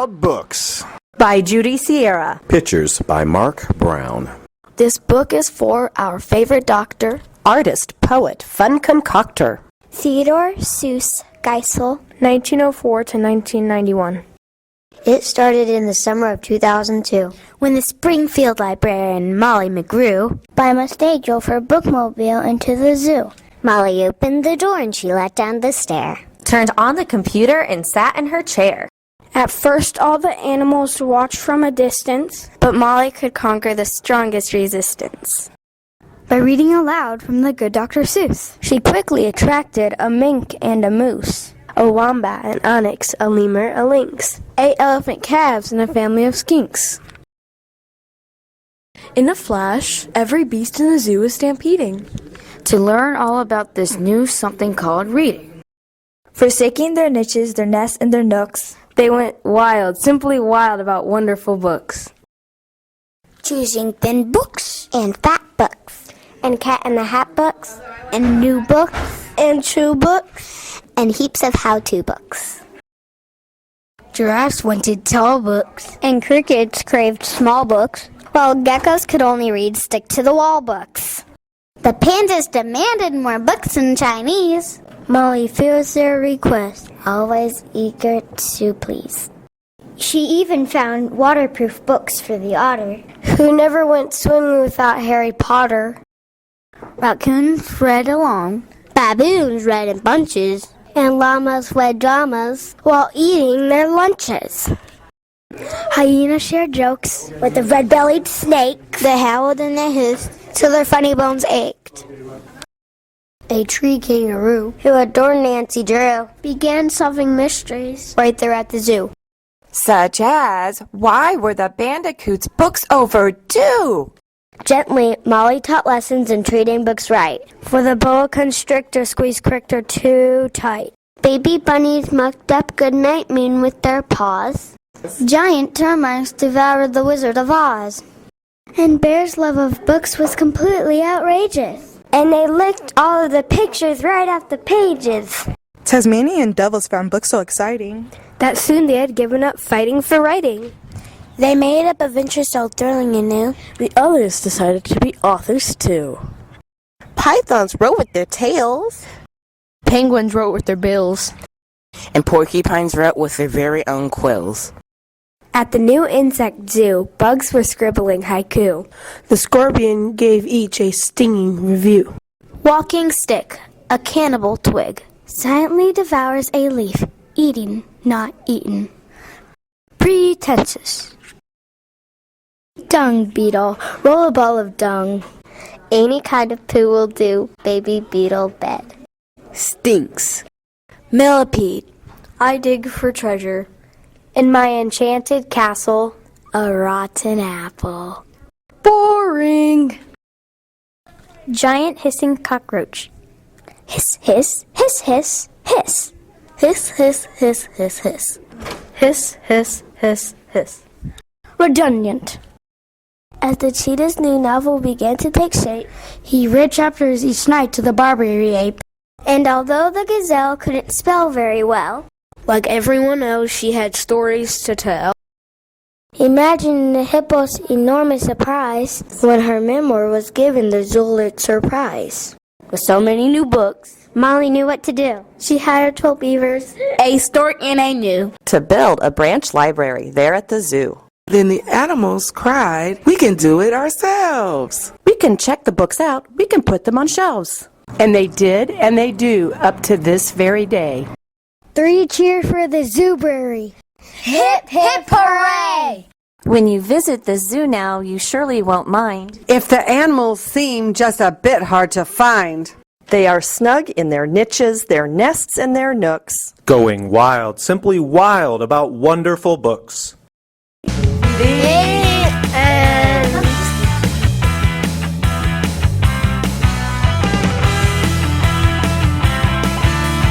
Wild Books by Judy Sierra. Pictures by Mark Brown. This book is for our favorite doctor, Artist, poet, fun concoctor. Theodore Seuss Geisel, 1904 to 1991. It started in the summer of 2002 when the Springfield librarian Molly McGrew by mistake drove her bookmobile into the zoo. Molly opened the door and she let down the stair. Turned on the computer and sat in her chair. At first, all the animals watched from a distance, but Molly could conquer the strongest resistance. By reading aloud from the good Dr. Seuss, She quickly attracted a mink and a moose, a wombat, an onyx, a lemur, a lynx, 8 elephant calves, and a family of skinks. In a flash, every beast in the zoo was stampeding to learn all about this new something called reading. Forsaking their niches, their nests, and their nooks, they went wild, simply wild about wonderful books. choosing thin books and fat books, and Cat in the Hat books, and new books, And chew books. and heaps of how-to books. Giraffes wanted tall books, and crickets craved small books, while geckos could only read stick-to-the-wall books. The pandas demanded more books in Chinese. Molly feels their request, always eager to please. She even found waterproof books for the otter, Who never went swimming without Harry Potter? raccoons read along, baboons read in bunches, and llamas read dramas while eating their lunches. Hyenas shared jokes with the red-bellied snake. They howled and they hissed till their funny bones ached. A tree kangaroo, who adored Nancy Drew, began solving mysteries right there at the zoo. Such as, why were the bandicoots' books overdue? Gently, Molly taught lessons in treating books right. For the boa constrictor squeezed Crichter too tight. Baby bunnies mucked up goodnight moon with their paws. Giant termites devoured the Wizard of Oz. And Bear's love of books was completely outrageous. And they licked all of the pictures right off the pages. Tasmanian devils found books so exciting That soon they had given up fighting for writing. They made up adventures so thrilling and new. The others decided to be authors too. Pythons wrote with their tails. Penguins wrote with their bills. And porcupines wrote with their very own quills. At the new insect zoo, bugs were scribbling haiku. The scorpion gave each a stinging review. Walking stick, a cannibal twig, silently devours a leaf, eating, not eaten. Pretentious. Dung beetle, roll a ball of dung. Any kind of poo will do, baby beetle bed. Stinks. Millipede, I dig for treasure. In my enchanted castle, A rotten apple. boring. Giant hissing cockroach. Hiss, hiss, hiss, hiss, hiss. Hiss, hiss, hiss, hiss, hiss. Hiss, hiss, hiss, hiss. Redundant. As the cheetah's new novel began to take shape, he read chapters each night to the Barbary ape. And although the gazelle couldn't spell very well, Like everyone else, she had stories to tell. imagine the hippo's enormous surprise when her memoir was given the Pulitzer Prize. With so many new books, Molly knew what to do. She hired 12 beavers, A stork and a gnu. To build a branch library there at the zoo. Then the animals cried, "We can do it ourselves!" We can check the books out. We can put them on shelves. And they did, and they do, up to this very day. 3 cheer for the Zoobrary. Hip, hip, hooray! When you visit the zoo now, you surely won't mind. If the animals seem just a bit hard to find. They are snug in their niches, their nests, and their nooks. Going wild, simply wild about wonderful books. The